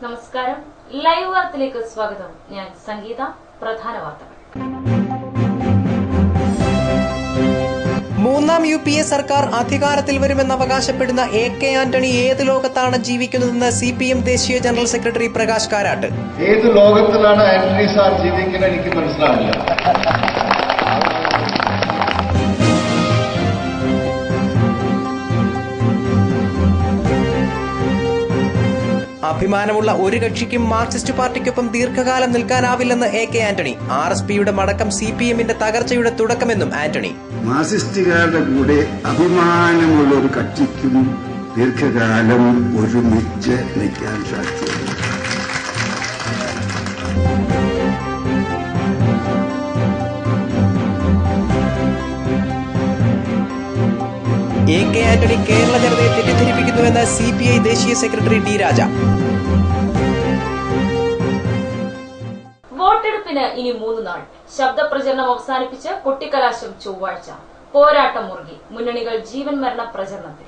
നമസ്കാരം. ലൈവ് വാർത്തയിലേക്ക് സ്വാഗതം. ഞാൻ സംഗീത. പ്രധാന വാർത്തകൾ. മൂന്നാം UPA സർക്കാർ അധികാരത്തിൽ വരുമെന്ന് അവകാശപ്പെടുന്ന AK ആന്റണി ഏത് ലോകത്താണ് ജീവിക്കുന്നതെന്ന് CPM ദേശീയ ജനറൽ സെക്രട്ടറി പ്രകാശ് കാരാട്ട്. ഏത് ലോകത്തിലാണ് ആന്റണി സാർ ജീവിക്കുന്നത് എനിക്ക് മനസ്സിലാവില്ല. അഭിമാനമുള്ള ഒരു കക്ഷിക്കും മാർക്സിസ്റ്റ് പാർട്ടിക്കൊപ്പം ദീർഘകാലം നിൽക്കാനാവില്ലെന്ന് AK ആന്റണി. RSPയുടെ മടക്കം CPMന്റെ തകർച്ചയുടെ തുടക്കമെന്നും ആന്റണി. മാർക്സിസ്റ്റുകാരുടെ കൂടെ അഭിമാനമുള്ള ഒരു കക്ഷിക്കും ദീർഘകാലം ഒരുമിച്ച് നിൽക്കാൻ സാധിക്കും. AK ആന്റണി കേരള ജനതയെ തെറ്റിദ്ധരിപ്പിക്കുന്നുവെന്ന് CPI ദേശീയ സെക്രട്ടറി D രാജ. വോട്ടെടുപ്പിന് ഇനി 3 നാൾ. ശബ്ദപ്രചരണം അവസാനിപ്പിച്ച് കൊട്ടിക്കലാശം ചൊവ്വാഴ്ച. പോരാട്ടം മുറുകി. മുന്നണികൾ ജീവൻ മരണ പ്രചരണത്തിൽ.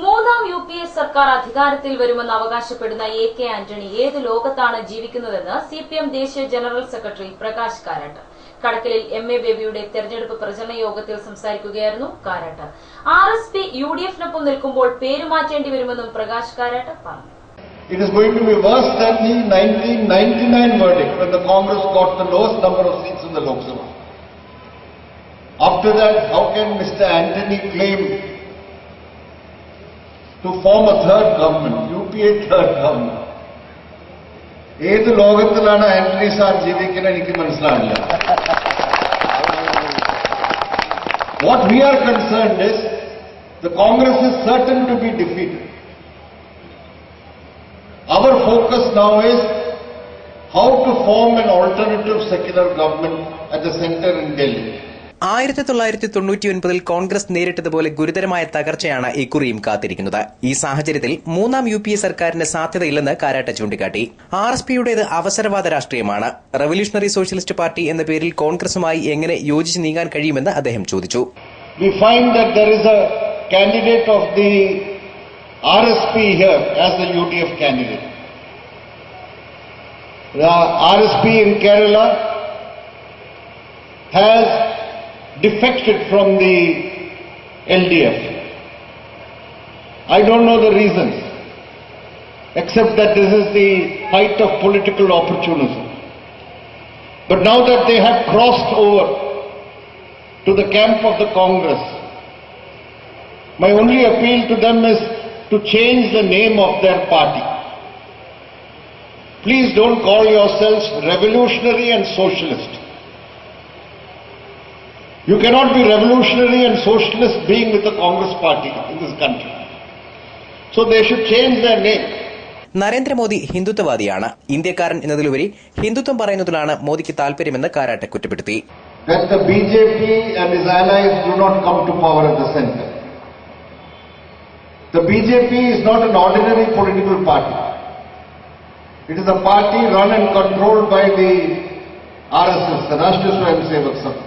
മൂന്നാം UPA സർക്കാർ അധികാരത്തിൽ വരുമെന്ന് അവകാശപ്പെടുന്ന AK ആന്റണി ഏത് ലോകത്താണ് ജീവിക്കുന്നതെന്ന് CPM ദേശീയ ജനറൽ സെക്രട്ടറി പ്രകാശ് കാരാട്ട്. കടക്കലിൽ MA ബേബിയുടെ തെരഞ്ഞെടുപ്പ് പ്രചരണ യോഗത്തിൽ സംസാരിക്കുകയായിരുന്നു കാരാട്ട്. RSP UDF-നൊപ്പം നിൽക്കുമ്പോൾ പേരുമാറ്റേണ്ടി വരുമെന്നും പ്രകാശ് കാരാട്ട് പറഞ്ഞു. It is going to be worse than the 1999 verdict when the Congress got the lowest number of seats in the Lok Sabha. After that, how can Mr. Antony claim to form a third government, UPA third government? ഏത് ലോകത്തിലാണ് Antony sir ജീവിക്കുന്നത് എനിക്ക് മനസ്സിലാവില്ല. What we are concerned is the Congress is certain to be defeated. Our focus now is how to form an alternative secular government at the center in Delhi. 1999 Congress നേരിട്ടതുപോലെ ഗുരുതരമായ തകർച്ചയാണ് ഇക്കുറിയും കാത്തിരിക്കുന്നത്. ഈ സാഹചര്യത്തിൽ മൂന്നാം UPA സർക്കാരിന് സാധ്യതയില്ലെന്ന് കാരാട്ട് ചൂണ്ടിക്കാട്ടി. RSPയുടേത് അവസരവാദ രാഷ്ട്രീയമാണ്. റവല്യൂഷണറി സോഷ്യലിസ്റ്റ് പാർട്ടി എന്ന പേരിൽ കോൺഗ്രസുമായി എങ്ങനെ യോജിച്ച് നീങ്ങാൻ കഴിയുമെന്ന് അദ്ദേഹം ചോദിച്ചു. We find that there is a candidate of the RSP here as the UDF candidate. The RSP in Kerala has defected from the LDF. I don't know the reasons, except that this is the height of political opportunism. But now that they have crossed over to the camp of the Congress, my only appeal to them is to change the name of their party. Please don't call yourselves revolutionary and socialist. You cannot be revolutionary and socialist being with the Congress party in this country. So they should change their name. Narendra Modi ഹിന്ദുത്വവാദിയാണ്. ഇന്ത്യക്കാരൻ എന്നതിലുപരി ഹിന്ദുത്വം പറയുന്നതിലാണ് മോദിക്ക് താൽപര്യമെന്ന് കാരാട്ട് കുറ്റപ്പെടുത്തി. That the BJP and his allies do not come to power at the center. The BJP is not an ordinary political party. It is a party run and controlled by the RSS, the Rashtriya Swayamsevak Sangh.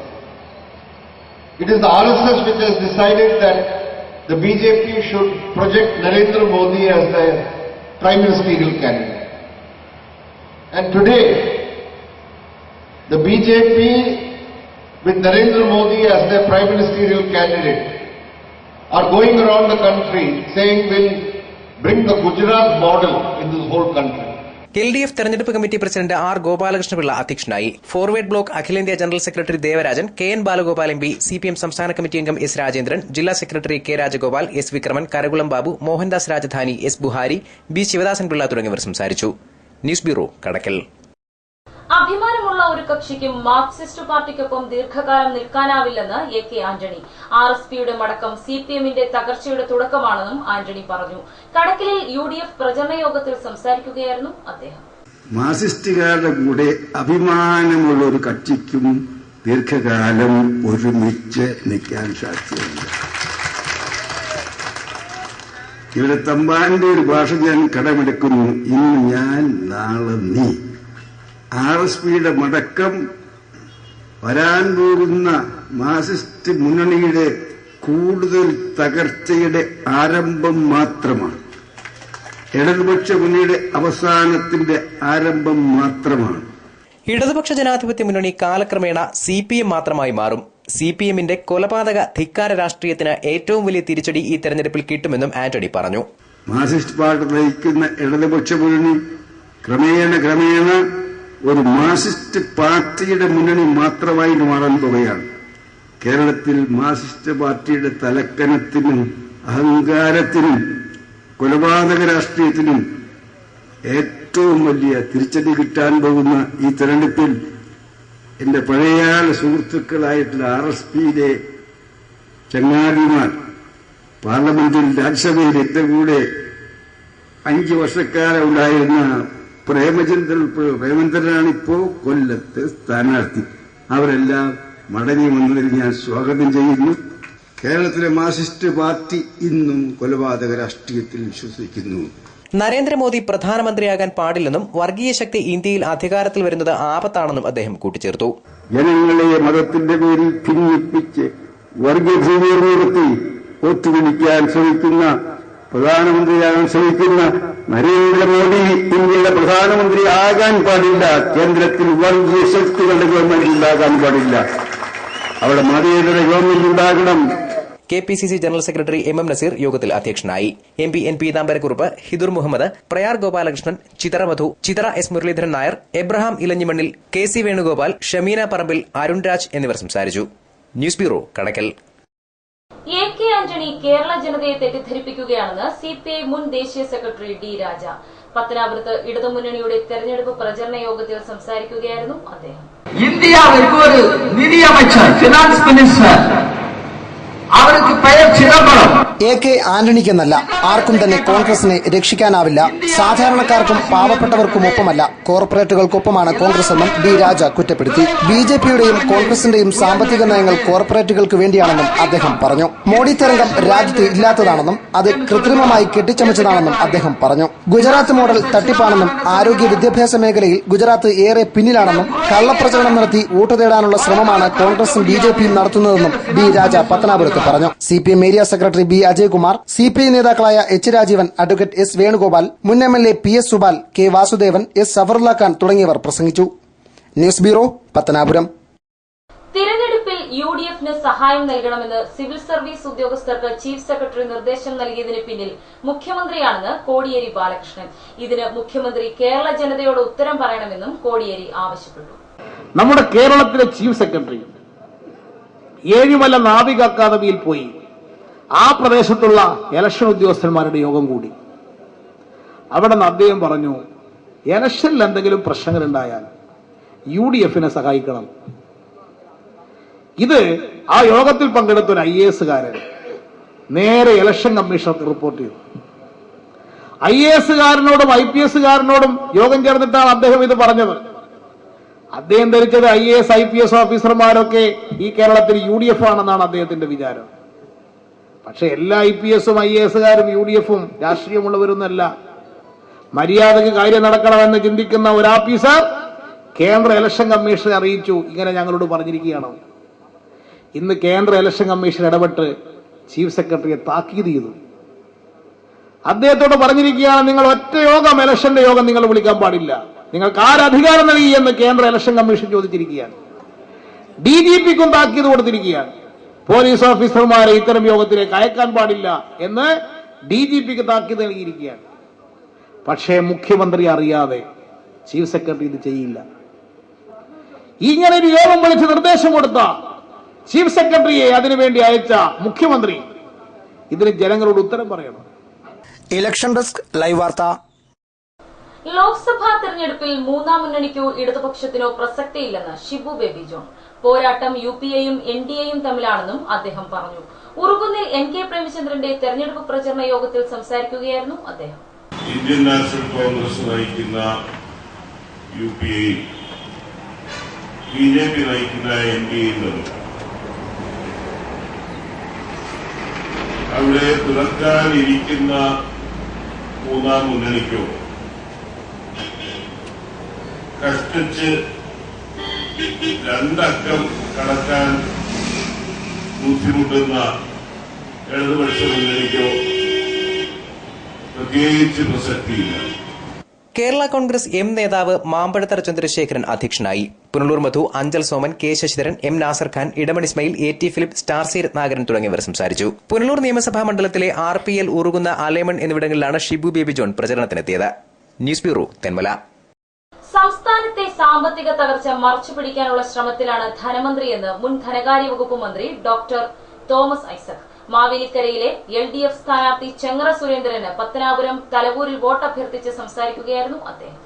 It is the RSS which has decided that the BJP should project Narendra Modi as the prime ministerial candidate. And today, the BJP with Narendra Modi as their prime ministerial candidate are going around the country saying we'll bring the Gujarat model in this whole country. LDF തെരഞ്ഞെടുപ്പ് committee president R Gopalakrishnapillai അധ്യക്ഷനായി. Forward Bloc അഖിലേന്ത്യാ general secretary Devarajan, KN Balagopal MP, CPM സംസ്ഥാന committee അംഗം S Rajendran, ജില്ലാ secretary K Rajagopal, S Vikraman, Karakulam Babu, Mohandas Rajadhani, S Buhari, B Sivadasan Pillai തുടങ്ങിയവർ സംസാരിച്ചു. News bureau, കടക്കൽ. അഭിമാനമുള്ള ഒരു കക്ഷിക്കും Marxist പാർട്ടിക്കൊപ്പം ദീർഘകാലം നിൽക്കാനാവില്ലെന്ന് AK ആന്റണി. RSPയുടെ മടക്കം CPMന്റെ തകർച്ചയുടെ തുടക്കമാണെന്നും ആന്റണി പറഞ്ഞു. കടക്കലിൽ UDF പ്രചരണ യോഗത്തിൽ സംസാരിക്കുകയായിരുന്നു അദ്ദേഹം. മാർസിസ്റ്റുകാരുടെ കൂടെ അഭിമാനമുള്ള ഒരു കക്ഷിക്കും ദീർഘകാലം ഒരുമിച്ച് നിൽക്കാൻ സാധ്യമല്ല. ഇവിടെ തമ്പാന്റെ ഒരു ഭാഷ ഞാൻ കടമെടുക്കുന്നു. ഇന്ന് ഞാൻ, നാളെ നീ. RSPയുടെ മടക്കം വരാൻ പോകുന്ന മാർസിസ്റ്റ് മുന്നണിയുടെ കൂടുതൽ തകർച്ചയുടെ ആരംഭം മാത്രമാണ്. ഇടതുപക്ഷ മുന്നണിയുടെ അവസാനത്തിന്റെ ആരംഭം മാത്രമാണ്. ഇടതുപക്ഷ ജനാധിപത്യ മുന്നണി കാലക്രമേണ CPM മാത്രമായി മാറും. CPMന്റെ കൊലപാതക ധിക്കാര രാഷ്ട്രീയത്തിന് ഏറ്റവും വലിയ തിരിച്ചടി ഈ തെരഞ്ഞെടുപ്പിൽ കിട്ടുമെന്നും ആന്റണി പറഞ്ഞു. മാർസിസ്റ്റ് പാർട്ടി നയിക്കുന്ന ഇടതുപക്ഷ മുന്നണി ക്രമേണ ഒരു മാർസിസ്റ്റ് പാർട്ടിയുടെ മുന്നണി മാത്രമായി മാറാൻ പോവുകയാണ്. കേരളത്തിൽ മാർസിസ്റ്റ് പാർട്ടിയുടെ തലക്കനത്തിനും അഹങ്കാരത്തിനും കൊലപാതക രാഷ്ട്രീയത്തിനും ഏറ്റവും വലിയ തിരിച്ചടി കിട്ടാൻ പോകുന്ന ഈ തെരഞ്ഞെടുപ്പിൽ എന്റെ പഴയകാല സുഹൃത്തുക്കളായിട്ടുള്ള RSPയിലെ ചങ്ങാതിമാർ പാർലമെന്റിൽ രാജ്യസഭയിൽ എന്റെ കൂടെ 5 വർഷക്കാലം ഉണ്ടായിരുന്ന പ്രേമചന്ദ്രനാണിപ്പോ കൊല്ലത്ത് സ്ഥാനാർത്ഥി. അവരെല്ലാം മടങ്ങി വന്നതിൽ ഞാൻ സ്വാഗതം ചെയ്യുന്നു. കേരളത്തിലെ മാർസിസ്റ്റ് പാർട്ടി ഇന്നും കൊലപാതക രാഷ്ട്രീയത്തിൽ വിശ്വസിക്കുന്നു. നരേന്ദ്രമോദി പ്രധാനമന്ത്രിയാകാൻ പാടില്ലെന്നും വർഗീയ ശക്തി ഇന്ത്യയിൽ അധികാരത്തിൽ വരുന്നത് ആപത്താണെന്നും അദ്ദേഹം കൂട്ടിച്ചേർത്തു. ജനങ്ങളെ മതത്തിന്റെ പേരിൽ ഭിന്നിപ്പിച്ച് വർഗീയ ഭൂമിർത്തി ഒത്തുപിടിക്കാൻ ശ്രമിക്കുന്ന, പ്രധാനമന്ത്രിയാകാൻ ശ്രമിക്കുന്ന നരേന്ദ്രമോദി ഇന്ത്യയുടെ പ്രധാനമന്ത്രി ആകാൻ പാടില്ല. കേന്ദ്രത്തിൽ വർഗീയ ശക്തികളുടെ ഗവൺമെന്റ് ഉണ്ടാകാൻ പാടില്ല. അവിടെ മതേതര ഗവൺമെന്റ് ഉണ്ടാകണം. KPCC general secretary MM Naseer യോഗത്തിൽ അധ്യക്ഷനായി. MP N Peethambarakurup, Hidur Muhammad, Prayar Gopalakrishnan, Chithara Madhu, Chithara S Muraleedharan Nair, Abraham Elanjimannil, KC Venugopal, Shameena Parambil, Arun Raj എന്നിവർ സംസാരിച്ചു. News bureau, Kadakkal. AK Antony Kerala ജനതയെ തെറ്റിദ്ധരിപ്പിക്കുകയാണെന്ന് CPI മുൻ ദേശീയ സെക്രട്ടറി D രാജ. പത്തനാപുരത്ത് ഇടതുമുന്നണിയുടെ തെരഞ്ഞെടുപ്പ് പ്രചരണ യോഗത്തിൽ സംസാരിക്കുകയായിരുന്നു അദ്ദേഹം. இந்தியாவிற்கு ஒரு நிதியமைச்சர், பினான்ஸ் மினிஸ்டர், அவருக்கு பெயர் சிதம்பரம். AK ആന്റണിക്കെന്നല്ല, ആർക്കും തന്നെ കോൺഗ്രസിനെ രക്ഷിക്കാനാവില്ല. സാധാരണക്കാർക്കും പാവപ്പെട്ടവർക്കുമൊപ്പമല്ല, കോർപ്പറേറ്റുകൾക്കൊപ്പമാണ് കോൺഗ്രസ് എന്നും D രാജ കുറ്റപ്പെടുത്തി. BJPയുടെയും കോൺഗ്രസിന്റെയും സാമ്പത്തിക നയങ്ങൾ കോർപ്പറേറ്റുകൾക്ക് വേണ്ടിയാണെന്നും അദ്ദേഹം പറഞ്ഞു. മോഡി തരംഗം രാജ്യത്ത് ഇല്ലാത്തതാണെന്നും അത് കൃത്രിമമായി കെട്ടിച്ചമച്ചതാണെന്നും അദ്ദേഹം പറഞ്ഞു. ഗുജറാത്ത് മോഡൽ തട്ടിപ്പാണെന്നും ആരോഗ്യ വിദ്യാഭ്യാസ മേഖലയിൽ ഗുജറാത്ത് ഏറെ പിന്നിലാണെന്നും കള്ളപ്രചരണം നടത്തി വോട്ട് തേടാനുള്ള ശ്രമമാണ് കോൺഗ്രസും BJPയും നടത്തുന്നതെന്നും D രാജ പത്തനാപുരത്ത് പറഞ്ഞു. CPM area secretary B Ajaykumar, CPI നേതാക്കളായ H Rajeevan, advocate S Venugopal, മുൻ MLA PS Subal, K Vasudevan, S Safarulla Khan തുടങ്ങിയവർ പ്രസംഗിച്ചു. News bureau, Pathanapuram. തിരഞ്ഞെടുപ്പിൽ UDFന് സഹായം നൽകണമെന്ന് സിവിൽ സർവീസ് ഉദ്യോഗസ്ഥർക്ക് ചീഫ് സെക്രട്ടറി നിർദ്ദേശം നൽകിയതിന് പിന്നിൽ മുഖ്യമന്ത്രിയാണെന്ന് കോടിയേരി ബാലകൃഷ്ണൻ. ഇതിന് മുഖ്യമന്ത്രി കേരള ജനതയോട് ഉത്തരം പറയണമെന്നും കോടിയേരി ആവശ്യപ്പെട്ടു. നമ്മുടെ കേരളത്തിലെ ചീഫ് സെക്രട്ടറി ഏഴിമല നാവിക അക്കാദമിയിൽ പോയി ആ പ്രദേശത്തുള്ള ഇലക്ഷൻ ഉദ്യോഗസ്ഥന്മാരുടെ യോഗം കൂടി. അവിടെ നിന്ന് അദ്ദേഹം പറഞ്ഞു, ഇലക്ഷനിൽ എന്തെങ്കിലും പ്രശ്നങ്ങളുണ്ടായാൽ UDFനെ സഹായിക്കണം. ഇത് ആ യോഗത്തിൽ പങ്കെടുത്ത ഒരു IAS-കാരൻ നേരെ ഇലക്ഷൻ കമ്മീഷണർക്ക് റിപ്പോർട്ട് ചെയ്തു. IAS-കാരനോടും IPS-കാരനോടും യോഗം ചേർന്നിട്ടാണ് അദ്ദേഹം ഇത് പറഞ്ഞത്. അദ്ദേഹം ധരിച്ചത് IAS IPS ഓഫീസർമാരൊക്കെ ഈ കേരളത്തിൽ UDF ആണെന്നാണ് അദ്ദേഹത്തിന്റെ വിചാരം. പക്ഷെ എല്ലാ IPS-ഉം IAS-കാരും UDF-ഉം രാഷ്ട്രീയമുള്ളവരൊന്നല്ല. മര്യാദക്ക് കാര്യം നടക്കണമെന്ന് ചിന്തിക്കുന്ന ഒരു ഓഫീസർ കേന്ദ്ര ഇലക്ഷൻ കമ്മീഷനെ അറിയിച്ചു, ഇങ്ങനെ ഞങ്ങളോട് പറഞ്ഞിരിക്കുകയാണ്. ഇന്ന് കേന്ദ്ര ഇലക്ഷൻ കമ്മീഷൻ ഇടപെട്ട് ചീഫ് സെക്രട്ടറിയെ താക്കീത് ചെയ്തു. അദ്ദേഹത്തോട് പറഞ്ഞിരിക്കുകയാണ്, നിങ്ങൾ ഒറ്റ യോഗം, ഇലക്ഷന്റെ യോഗം നിങ്ങൾ വിളിക്കാൻ പാടില്ല. നിങ്ങൾക്ക് ആരധികാരം നൽകി എന്ന് കേന്ദ്ര ഇലക്ഷൻ കമ്മീഷൻ ചോദിച്ചിരിക്കുകയാണ്. DGP-ക്കും താക്കീത് കൊടുത്തിരിക്കുകയാണ്. പോലീസ് ഓഫീസർമാരെ ഇത്തരം യോഗത്തിലേക്ക് അയക്കാൻ പാടില്ല എന്ന് DGP-ക്ക് താക്കീത് നൽകിയിരിക്കുകയാണ്. പക്ഷേ മുഖ്യമന്ത്രി അറിയാതെ ചീഫ് സെക്രട്ടറി ഇത് ചെയ്യില്ല. ഇങ്ങനെ ഒരു യോഗം വിളിച്ച് നിർദ്ദേശം കൊടുത്ത ചീഫ് സെക്രട്ടറിയെ അതിനുവേണ്ടി അയച്ച മുഖ്യമന്ത്രി ഇതിന് ജനങ്ങളോട് ഉത്തരം പറയണം. ഇലക്ഷൻ ഡെസ്ക് ലൈവ് വാർത്ത. ലോക്സഭാ തെരഞ്ഞെടുപ്പിൽ മൂന്നാം മുന്നണിക്കോ ഇടതുപക്ഷത്തിനോ പ്രസക്തിയില്ലെന്ന് ഷിബു ബേബി ജോൺ. പോരാട്ടം UPA-യും NDA-യും തമ്മിലാണെന്നും അദ്ദേഹം പറഞ്ഞു. ഉറുകുന്നിൽ NK പ്രേമചന്ദ്രന്റെ തെരഞ്ഞെടുപ്പ് പ്രചരണ യോഗത്തിൽ സംസാരിക്കുകയായിരുന്നു അദ്ദേഹം. ഇന്ത്യൻ നാഷണൽ കോൺഗ്രസ് നയിക്കുന്ന UPA BJP നയിക്കുന്ന NDA അവിടെ തുറക്കാനിരിക്കുന്ന മൂന്നാം മുന്നണിക്കോ കഷ്ടിച്ച് രണ്ടക്കം കടക്കാൻ ബുദ്ധിമുട്ടുന്ന ഇടതുപക്ഷ മുന്നണിക്കോ പ്രത്യേകിച്ച് പ്രസക്തിയില്ല. കേരള കോൺഗ്രസ് എം നേതാവ് മാമ്പഴത്തറ ചന്ദ്രശേഖരൻ അധ്യക്ഷനായി. Punalur Madhu, Anchal Soman, K Sasidharan, M Nasar Khan, Edamon Ismail, AT Philip, Starsi Ratnakaran തുടങ്ങിയവർ സംസാരിച്ചു. പുനലൂർ നിയമസഭാ മണ്ഡലത്തിലെ RPL, ഊറുകുന്ന, ആലേമൺ എന്നിവിടങ്ങളിലാണ് ഷിബു ബേബി ജോൺ പ്രചരണത്തിനെത്തിയത്. News bureau, Thenmala. സംസ്ഥാനത്തെ സാമ്പത്തിക തകർച്ച മറച്ചുപിടിക്കാനുള്ള ശ്രമത്തിലാണ് ധനമന്ത്രിയെന്ന് മുൻ ധനകാര്യ വകുപ്പ് മന്ത്രി ഡോക്ടർ തോമസ് ഐസക്. മാവേലിക്കരയിലെ LDF സ്ഥാനാർത്ഥി ചെങ്ങറ സുരേന്ദ്രന് പത്തനാപുരം തലവൂരിൽ വോട്ടഭ്യർത്ഥിച്ച് സംസാരിക്കുകയായിരുന്നു അദ്ദേഹം.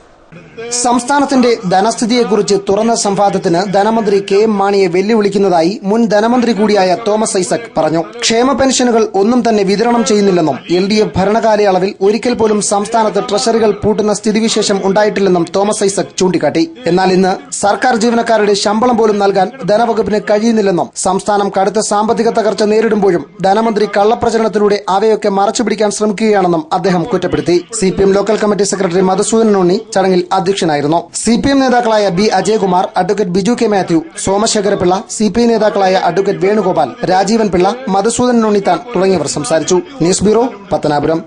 സംസ്ഥാനത്തിന്റെ ധനസ്ഥിതിയെക്കുറിച്ച് തുറന്ന സംവാദത്തിന് ധനമന്ത്രി KM മാണിയെ വെല്ലുവിളിക്കുന്നതായി മുൻ ധനമന്ത്രി കൂടിയായ തോമസ് ഐസക് പറഞ്ഞു. ക്ഷേമ പെൻഷനുകൾ ഒന്നും തന്നെ വിതരണം ചെയ്യുന്നില്ലെന്നും LDF ഭരണകാലയളവിൽ ഒരിക്കൽ പോലും സംസ്ഥാനത്ത് ട്രഷറികൾ പൂട്ടുന്ന സ്ഥിതിവിശേഷം ഉണ്ടായിട്ടില്ലെന്നും തോമസ് ഐസക് ചൂണ്ടിക്കാട്ടി. എന്നാൽ ഇന്ന് സർക്കാർ ജീവനക്കാരുടെ ശമ്പളം പോലും നൽകാൻ ധനവകുപ്പിന് കഴിയുന്നില്ലെന്നും സംസ്ഥാനം കടുത്ത സാമ്പത്തിക തകർച്ച നേരിടുമ്പോഴും ധനമന്ത്രി കള്ളപ്രചരണത്തിലൂടെ അവയൊക്കെ മറച്ചുപിടിക്കാൻ ശ്രമിക്കുകയാണെന്നും അദ്ദേഹം കുറ്റപ്പെടുത്തി. CPM local committee secretary Madhusoodan Unni ചടങ്ങിൽ അധ്യക്ഷനായിരുന്നു. CPM നേതാക്കളായ B Ajayakumar, advocate Biju K Mathew, Somasekharapillai, CPI നേതാക്കളായ അഡ്വക്കേറ്റ് വേണുഗോപാൽ, രാജീവൻ പിള്ള, മധുസൂദൻ ഉണ്ണിത്താൻ തുടങ്ങിയവർ സംസാരിച്ചു. News bureau, Pathanapuram.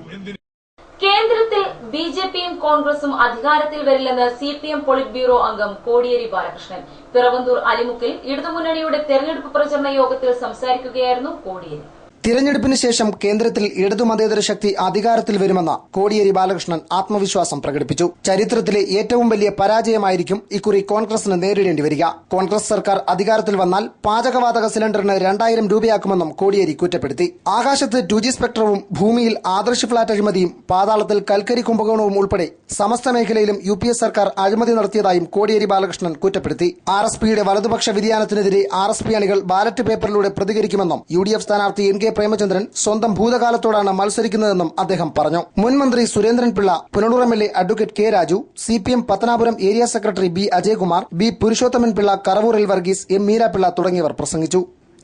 കേന്ദ്രത്തിൽ BJPയും കോൺഗ്രസും അധികാരത്തിൽ വരില്ലെന്ന് CPM പോളിറ്റ് ബ്യൂറോ അംഗം കോടിയേരി ബാലകൃഷ്ണൻ. പിറവന്തൂർ അലിമുക്കിൽ ഇടതുമുന്നണിയുടെ തെരഞ്ഞെടുപ്പ് പ്രചരണ യോഗത്തിൽ സംസാരിക്കുകയായിരുന്നു കോടിയേരി. തിരഞ്ഞെടുപ്പിന് ശേഷം കേന്ദ്രത്തിൽ ഇടതുമതേതര ശക്തി അധികാരത്തിൽ വരുമെന്ന് കോടിയേരി ബാലകൃഷ്ണൻ ആത്മവിശ്വാസം പ്രകടിപ്പിച്ചു. ചരിത്രത്തിലെ ഏറ്റവും വലിയ പരാജയമായിരിക്കും ഇക്കുറി കോൺഗ്രസിന് നേരിടേണ്ടി വരിക. കോൺഗ്രസ് സർക്കാർ അധികാരത്തിൽ വന്നാൽ പാചകവാതക സിലിണ്ടറിന് 2000 രൂപയാക്കുമെന്നും കോടിയേരി കുറ്റപ്പെടുത്തി. ആകാശത്ത് 2G സ്പെക്ട്രവും ഭൂമിയിൽ ആദർശ് ഫ്ളാറ്റ് അഴിമതിയും പാതാളത്തിൽ കൽക്കരി കുംഭകോണവും ഉൾപ്പെടെ സമസ്ത മേഖലയിലും UPA സർക്കാർ അഴിമതി നടത്തിയതായും കോടിയേരി ബാലകൃഷ്ണൻ കുറ്റപ്പെടുത്തി. RSPയുടെ വലതുപക്ഷ വ്യതിയാനത്തിനെതിരെ RSP അണികൾ ബാലറ്റ് പേപ്പറിലൂടെ പ്രതികരിക്കുമെന്നും UDF സ്ഥാനാർത്ഥി NK പ്രേമചന്ദ്രൻ സ്വന്തം ഭൂതകാലത്തോടാണ് മത്സരിക്കുന്നതെന്നും അദ്ദേഹം പറഞ്ഞു. മുൻ മന്ത്രി Surendran Pillai, Punalur MLA advocate K Raju, CPM Pathanapuram area secretary B Ajayakumar, B Purushothaman Pillai, Karavoor Varghese, M Meerapillai തുടങ്ങിയവർ പ്രസംഗിച്ചു.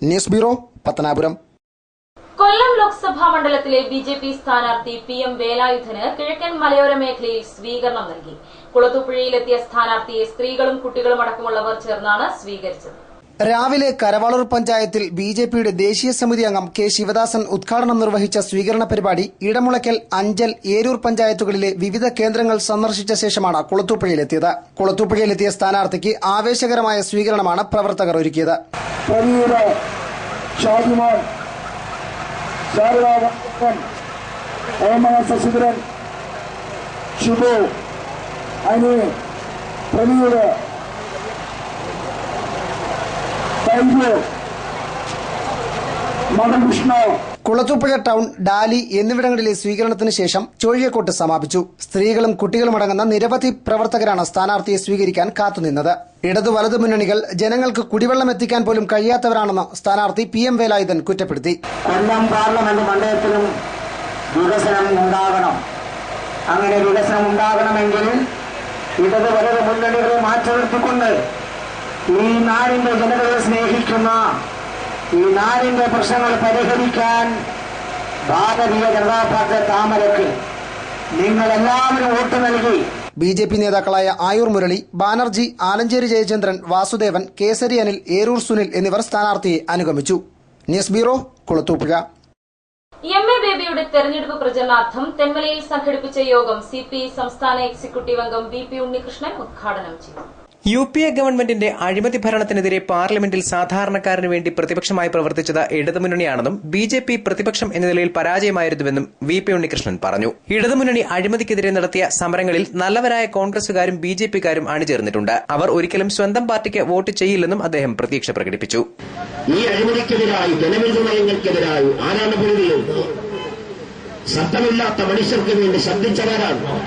News bureau, Pathanapuram. കൊല്ലം ലോക്സഭാ മണ്ഡലത്തിലെ BJP സ്ഥാനാർത്ഥി PM വേലായുധന് കിഴക്കൻ മലയോര മേഖലയിൽ സ്വീകരണം നൽകി. കുളത്തൂപ്പുഴയിലെത്തിയ സ്ഥാനാർത്ഥിയെ സ്ത്രീകളും കുട്ടികളും അടക്കമുള്ളവർ ചേർന്നാണ് സ്വീകരിച്ചത്. രാവിലെ കരവാളൂർ പഞ്ചായത്തിൽ BJPയുടെ ദേശീയ സമിതി അംഗം K ശിവദാസൻ ഉദ്ഘാടനം നിർവഹിച്ച സ്വീകരണ പരിപാടി ഇടമുളയ്ക്കൽ, അഞ്ചൽ, ഏരൂർ പഞ്ചായത്തുകളിലെ വിവിധ കേന്ദ്രങ്ങൾ സന്ദർശിച്ച ശേഷമാണ് കുളത്തൂപ്പുഴയിലെത്തിയത്. കുളത്തൂപ്പുഴയിലെത്തിയ സ്ഥാനാർത്ഥിക്ക് ആവേശകരമായ സ്വീകരണമാണ് പ്രവർത്തകർ ഒരുക്കിയത്. കുളത്തൂപ്പുഴ ടൗൺ, ഡാലി എന്നിവിടങ്ങളിലെ സ്വീകരണത്തിന് ശേഷം ചോഴിയക്കോട്ട് സമാപിച്ചു. സ്ത്രീകളും കുട്ടികളും അടങ്ങുന്ന നിരവധി പ്രവർത്തകരാണ് സ്ഥാനാർത്ഥിയെ സ്വീകരിക്കാൻ കാത്തുനിന്നത്. ഇടതു വലതു മുന്നണികൾ ജനങ്ങൾക്ക് കുടിവെള്ളം എത്തിക്കാൻ പോലും കഴിയാത്തവരാണെന്ന് സ്ഥാനാർത്ഥി PM വേലായുധൻ കുറ്റപ്പെടുത്തി. കൊല്ലം പാർലമെന്റ് മണ്ഡലത്തിലും വികസനം ഉണ്ടാകണം. അങ്ങനെ വികസനം ഉണ്ടാകണമെങ്കിൽ ഇടതു വലതു മുന്നണികളെ മാറ്റി നിർത്തിക്കൊണ്ട് ഈ നാടിന്റെ ജനതയെ സ്നേഹിക്കുന്ന, ഈ നാടിന്റെ പ്രശ്നങ്ങൾ പരിഹരിക്കാൻ ഭാരതീയ ജനതാ പാർട്ടി താമരക്ക് നിങ്ങളെല്ലാവരും വോട്ട് നൽകി. BJP നേതാക്കളായ ആയൂർ മുരളി, ബാനർജി, ആലഞ്ചേരി ജയചന്ദ്രൻ, വാസുദേവൻ, കേസരി അനിൽ, ഏരൂർ സുനിൽ എന്നിവർ സ്ഥാനാർത്ഥിയെ അനുഗമിച്ചു. News bureau, Kulathupuzha. MA ബേബിയുടെ തെരഞ്ഞെടുപ്പ് പ്രചരണാർത്ഥം തെന്മലയിൽ സംഘടിപ്പിച്ച യോഗം CPI സംസ്ഥാന എക്സിക്യൂട്ടീവ് അംഗം BP ഉണ്ണികൃഷ്ണൻ ഉദ്ഘാടനം ചെയ്തു. UPA ഗവൺമെന്റിന്റെ അഴിമതി ഭരണത്തിനെതിരെ പാർലമെന്റിൽ സാധാരണക്കാരന് വേണ്ടി പ്രതിപക്ഷമായി പ്രവർത്തിച്ചത് ഇടതുമുന്നണിയാണെന്നും BJP പ്രതിപക്ഷം എന്ന നിലയിൽ പരാജയമായിരുന്നുവെന്നും VP ഉണ്ണികൃഷ്ണൻ പറഞ്ഞു. ഇടതുമുന്നണി അഴിമതിക്കെതിരെ നടത്തിയ സമരങ്ങളിൽ നല്ലവരായ കോൺഗ്രസുകാരും BJPക്കാരും അണിചേർന്നിട്ടുണ്ട്. അവർ ഒരിക്കലും സ്വന്തം പാർട്ടിക്ക് വോട്ട് ചെയ്യില്ലെന്നും അദ്ദേഹം പ്രതീക്ഷ പ്രകടിപ്പിച്ചു. ഈ അഴിമതിക്കെതിരായി, ജനവിരുദ്ധ നയങ്ങൾക്കെതിരായി ആരാണ് പൊരുതിയത്? ശബ്ദമില്ലാത്ത മനുഷ്യർക്ക് വേണ്ടി ശബ്ദിച്ചവരാണ്.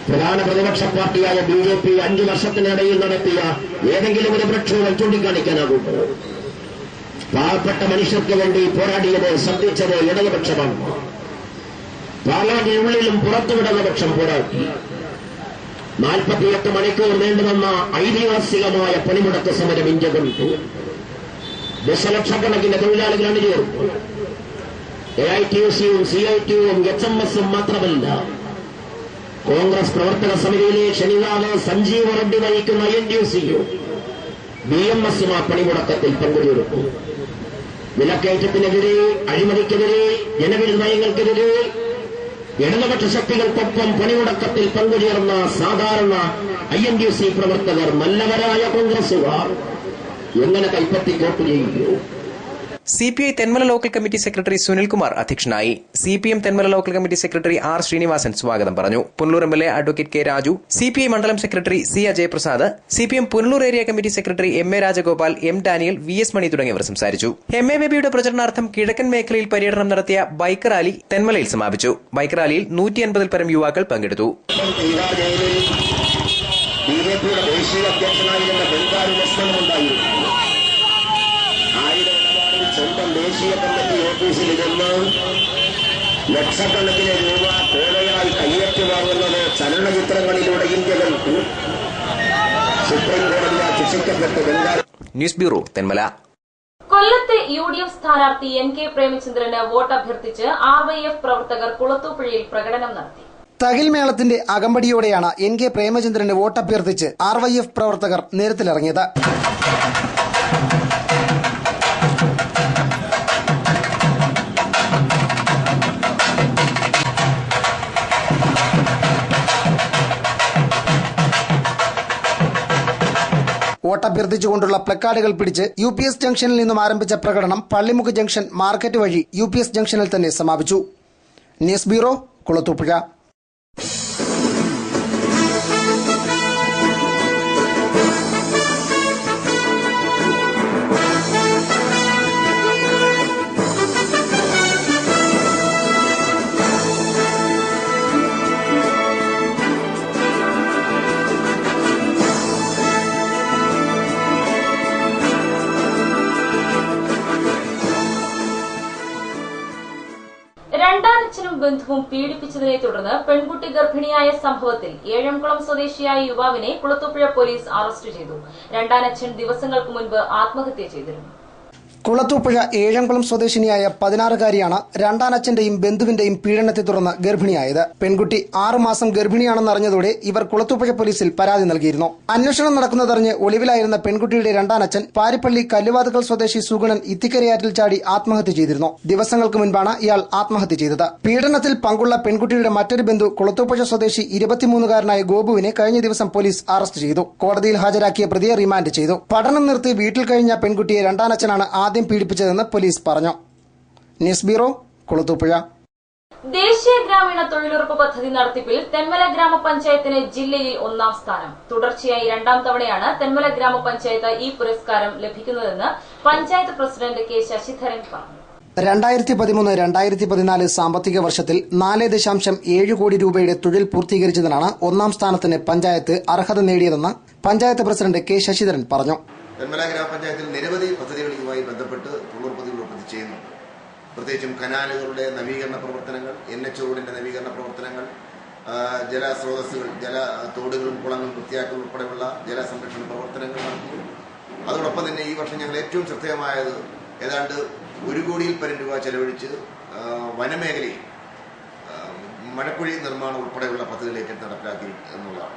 പ്രധാന പ്രതിപക്ഷ പാർട്ടിയായ BJP 5 വർഷത്തിനിടയിൽ നടത്തിയ ഏതെങ്കിലും ഒരു പ്രക്ഷോഭം ചൂണ്ടിക്കാണിക്കാനാകും. പാവപ്പെട്ട മനുഷ്യർക്ക് വേണ്ടി പോരാടിയത്, ശബ്ദിച്ചത് ഇടതുപക്ഷമാണ്. പാർലമെന്റിനുള്ളിലും പുറത്തും ഇടതുപക്ഷം പോരാടി. 48 മണിക്കൂർ നീണ്ടുവന്ന ഐതിഹാസികമായ പണിമുടക്ക് സമരം ഇന്ത്യ കൊണ്ടു. ദശലക്ഷക്കണക്കിന് തൊഴിലാളികൾ അണിചേർന്നു. AITUC-യും CITU-യും HMS-ഉം മാത്രമല്ല, കോൺഗ്രസ് പ്രവർത്തക സമിതിയിലെ ഷനിവാദ സഞ്ജീവ് റെഡ്ഡി നയിക്കുന്ന NTUC-യും BMS-ഉം ആ പണിമുടക്കത്തിൽ പങ്കുചേർന്നു. വിലക്കയറ്റത്തിനെതിരെ, അഴിമതിക്കെതിരെ, ജനവിരുദ്ധ നയങ്ങൾക്കെതിരെ ഇടതുപക്ഷ ശക്തികൾക്കൊപ്പം പണിമുടക്കത്തിൽ പങ്കുചേർന്ന സാധാരണ INTUC പ്രവർത്തകർ, നല്ലവരായ കോൺഗ്രസുകാർ എങ്ങനെ കൈപ്പത്തി വോട്ട് ചെയ്തു? CPI Thenmala local committee secretary Sunilkumar അധ്യക്ഷനായി. CPM Thenmala local committee secretary R Srinivasan സ്വാഗതം പറഞ്ഞു. Punalur MLA advocate K Raju, CPI മണ്ഡലം secretary C Ajayaprasad, CPM Punalur area committee secretary MA Rajagopal, M Daniel, VS Mani തുടങ്ങിയവർ സംസാരിച്ചു. MA ബേബിയുടെ പ്രചരണാർത്ഥം കിഴക്കൻ മേഖലയിൽ പര്യടനം നടത്തിയ ബൈക്ക് റാലി തെന്മലയിൽ സമാപിച്ചു. ബൈക്ക് റാലിയിൽ 150-ൽ പരം യുവാക്കൾ പങ്കെടുത്തു. BJPയുടെ ദേശീയ അധ്യക്ഷനായിരുന്ന ബംഗാളി ലക്ഷ്മണനുണ്ടായിരുന്നു. സ്വന്തം ദേശീയ കമ്മിറ്റി ഓഫീസിലിരുന്ന് ലക്ഷക്കണക്കിന് രൂപ കോഴയായി കയ്യേറ്റി വാങ്ങുന്നത് ചലനചിത്രങ്ങളിലൂടെ ഇന്ത്യ കണ്ടു. സുപ്രീം കോടതിയാൽ ശിക്ഷിക്കപ്പെട്ട് ബംഗാൾ. News bureau, Thenmala. കൊല്ലത്തെ UDF സ്ഥാനാർത്ഥി NK പ്രേമചന്ദ്രന് വോട്ട് അഭ്യർത്ഥിച്ച് RYF പ്രവർത്തകർ കുളത്തൂപ്പുഴയിൽ പ്രകടനം നടത്തി. തകിൽ മേളത്തിന്റെ അകമ്പടിയോടെയാണ് NK പ്രേമചന്ദ്രന് വോട്ടഭ്യർത്ഥിച്ച് RYF പ്രവർത്തകർ നിരത്തിലിറങ്ങിയത്. വോട്ടഭ്യർത്ഥിച്ചുകൊണ്ടുള്ള പ്ലക്കാർഡുകൾ പിടിച്ച് UPS ജംഗ്ഷനിൽ നിന്നും ആരംഭിച്ച പ്രകടനം പള്ളിമുക്ക് ജംഗ്ഷൻ മാർക്കറ്റ് വഴി UPS ജംഗ്ഷനിൽ തന്നെ സമാപിച്ചു. News bureau, Kulathupuzha. രണ്ടാനച്ഛനും ബന്ധുവും പീഡിപ്പിച്ചതിനെ തുടർന്ന് പെൺകുട്ടി ഗർഭിണിയായ സംഭവത്തിൽ ഏഴംകുളം സ്വദേശിയായ യുവാവിനെ കുളത്തൂപ്പുഴ പോലീസ് അറസ്റ്റ് ചെയ്തു. രണ്ടാനച്ഛൻ ദിവസങ്ങൾക്ക് മുൻപ് ആത്മഹത്യ ചെയ്തിരുന്നു. കുളത്തൂപ്പുഴ ഏഴംകുളം സ്വദേശിനിയായ 16-കാരിയാണ് രണ്ടാനച്ഛന്റെയും ബന്ധുവിന്റെയും പീഡനത്തെ തുടർന്ന് ഗർഭിണിയായത്. പെൺകുട്ടി 6 മാസം ഗർഭിണിയാണെന്നറിഞ്ഞതോടെ ഇവർ കുളത്തൂപ്പുഴ പോലീസിൽ പരാതി നൽകിയിരുന്നു. അന്വേഷണം നടക്കുന്നതറിഞ്ഞ് ഒളിവിലായിരുന്ന പെൺകുട്ടിയുടെ രണ്ടാനച്ഛൻ പാരിപ്പള്ളി കല്ലുവാതുക്കൽ സ്വദേശി സുഗുണൻ ഇത്തിക്കരയാറ്റിൽ ചാടി ആത്മഹത്യ ചെയ്തിരുന്നു. ദിവസങ്ങൾക്ക് മുൻപാണ് ഇയാൾ ആത്മഹത്യ ചെയ്തത്. പീഡനത്തിൽ പങ്കുള്ള പെൺകുട്ടിയുടെ മറ്റൊരു ബന്ധു കുളത്തൂപ്പുഴ സ്വദേശി 23-കാരനായ ഗോപുവിനെ കഴിഞ്ഞ ദിവസം പോലീസ് അറസ്റ്റ് ചെയ്തു. കോടതിയിൽ ഹാജരാക്കിയ പ്രതിയെ റിമാൻഡ് ചെയ്തു. പഠനം നിർത്തി വീട്ടിൽ കഴിഞ്ഞ പെൺകുട്ടിയെ രണ്ടാനച്ഛനാണ് ആദ്യം പീഡിപ്പിച്ചതെന്ന് പോലീസ് പറഞ്ഞു. News bureau, Kulathupuzha. ദേശീയ ഗ്രാമീണ തൊഴിലുറപ്പ് പദ്ധതി നടത്തിപ്പിൽ തെന്മല ഗ്രാമപഞ്ചായത്തിന് ജില്ലയിൽ 1ാം സ്ഥാനം. തുടർച്ചയായി 2ാം തവണയാണ് തെന്മല ഗ്രാമപഞ്ചായത്ത് ഈ പുരസ്കാരം ലഭിക്കുന്നതെന്ന് പഞ്ചായത്ത് പ്രസിഡന്റ് K ശശിധരൻ പറഞ്ഞു. 2013-2014 സാമ്പത്തിക വർഷത്തിൽ 4.7 കോടി രൂപയുടെ തൊഴിൽ പൂർത്തീകരിച്ചതിനാണ് 1ാം സ്ഥാനത്തിന് പഞ്ചായത്ത് അർഹത നേടിയതെന്ന് പഞ്ചായത്ത് പ്രസിഡന്റ് K ശശിധരൻ പറഞ്ഞു. തെന്മല ഗ്രാമപഞ്ചായത്തിൽ നിരവധി പദ്ധതികളുമായി ബന്ധപ്പെട്ട് തൊഴിലുറപ്പ് പദ്ധതി ചെയ്യുന്നുണ്ട്. പ്രത്യേകിച്ചും കനാലുകളുടെ നവീകരണ പ്രവർത്തനങ്ങൾ, NH റോഡിന്റെ നവീകരണ പ്രവർത്തനങ്ങൾ, ജലസ്രോതസ്സുകൾ, തോടുകളും കുളങ്ങളും വൃത്തിയാക്കൽ ഉൾപ്പെടെയുള്ള ജലസംരക്ഷണ പ്രവർത്തനങ്ങൾ നടത്തി. അതോടൊപ്പം തന്നെ ഈ വർഷം ഞങ്ങൾ ഏറ്റവും ശ്രദ്ധേയമായത് ഏതാണ്ട് 1 കോടിയിൽ പരം രൂപ ചെലവഴിച്ച് വനമേഖലയിൽ മഴക്കുഴി നിർമ്മാണം ഉൾപ്പെടെയുള്ള പദ്ധതികളിലേക്ക് നടപ്പിലാക്കി എന്നുള്ളതാണ്.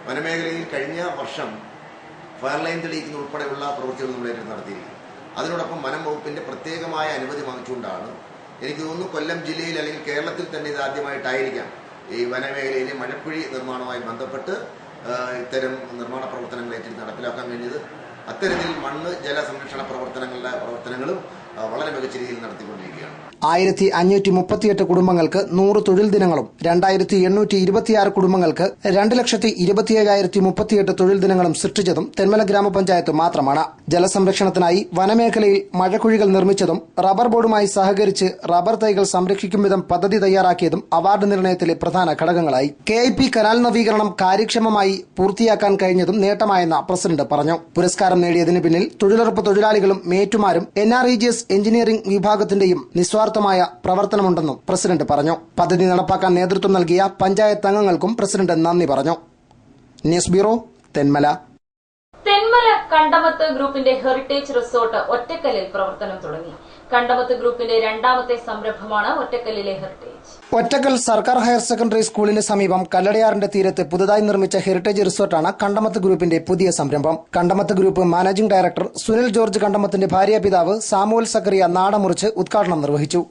വനമേഖലയിൽ കഴിഞ്ഞ വർഷം ഫയർ ലൈൻ തെളിയിക്കുന്ന ഉൾപ്പെടെയുള്ള പ്രവൃത്തികൾ നമ്മൾ നടത്തിയിരിക്കുന്നത്. അതിനോടൊപ്പം വനം വകുപ്പിന്റെ പ്രത്യേകമായ അനുമതി വാങ്ങിച്ചുകൊണ്ടാണ് എനിക്ക് തോന്നുന്നു കൊല്ലം ജില്ലയിൽ അല്ലെങ്കിൽ കേരളത്തിൽ തന്നെ ഇത് ആദ്യമായിട്ടായിരിക്കാം ഈ വനമേഖലയിലെ മഴക്കുഴി നിർമ്മാണവുമായി ബന്ധപ്പെട്ട് ഇത്തരം നിർമ്മാണ പ്രവർത്തനങ്ങൾ നടപ്പിലാക്കാൻ കഴിഞ്ഞത്. അത്തരത്തിൽ മണ്ണ് ജല സംരക്ഷണ പ്രവർത്തനങ്ങളും വളരെ മികച്ച രീതിയിൽ നടത്തിക്കൊണ്ടിരിക്കുകയാണ്. 1538 കുടുംബങ്ങൾക്ക് 100 തൊഴിൽ ദിനങ്ങളും 2826 കുടുംബങ്ങൾക്ക് 2,27,038 തൊഴിൽ ദിനങ്ങളും സൃഷ്ടിച്ചതും തെന്മല ഗ്രാമപഞ്ചായത്ത് മാത്രമാണ്. ജലസംരക്ഷണത്തിനായി വനമേഖലയിൽ മഴക്കുഴികൾ നിർമ്മിച്ചതും റബ്ബർ ബോർഡുമായി സഹകരിച്ച് റബ്ബർ തൈകൾ സംരക്ഷിക്കും വിധം പദ്ധതി തയ്യാറാക്കിയതും അവാർഡ് നിർണയത്തിലെ പ്രധാന ഘടകങ്ങളായി. KIP കനാൽ നവീകരണം കാര്യക്ഷമമായി പൂർത്തിയാക്കാൻ കഴിഞ്ഞതും നേട്ടമായെന്ന് പ്രസിഡന്റ് പറഞ്ഞു. പുരസ്കാരം നേടിയതിന് പിന്നിൽ തൊഴിലുറപ്പ് തൊഴിലാളികളും മേറ്റുമാരും NREGS എഞ്ചിനീയറിംഗ് വിഭാഗത്തിന്റെയും നിസ്വാർത്ഥമായ പ്രവർത്തനമുണ്ടെന്നും പ്രസിഡന്റ് പറഞ്ഞു. പദ്ധതി നടപ്പാക്കാൻ നേതൃത്വം നൽകിയ പഞ്ചായത്ത് അംഗങ്ങൾക്കും പ്രസിഡന്റ് നന്ദി പറഞ്ഞു. News bureau, Thenmala. തെന്മല കണ്ടമത്ത് ഗ്രൂപ്പിന്റെ ഹെറിറ്റേജ് റിസോർട്ട് ഒറ്റക്കല്ലിൽ പ്രവർത്തനം തുടങ്ങി. കണ്ടമത്ത് ഗ്രൂപ്പിന്റെ രണ്ടാമത്തെ സംരംഭമാണ് ഒറ്റക്കല്ലിലെ ഹെറിറ്റേജ്. ഒറ്റക്കൽ സർക്കാർ ഹയർ സെക്കൻഡറി സ്കൂളിന് സമീപം കല്ലടയാറിന്റെ തീരത്ത് പുതുതായി നിർമ്മിച്ച ഹെറിറ്റേജ് റിസോർട്ടാണ് കണ്ടമത്ത് ഗ്രൂപ്പിന്റെ പുതിയ സംരംഭം. Kandamath group managing director Sunil George കണ്ടമത്തിന്റെ ഭാര്യാപിതാവ് സാമുവൽ സക്കറിയ നാടമുറിച്ച് ഉദ്ഘാടനം നിർവഹിച്ചു.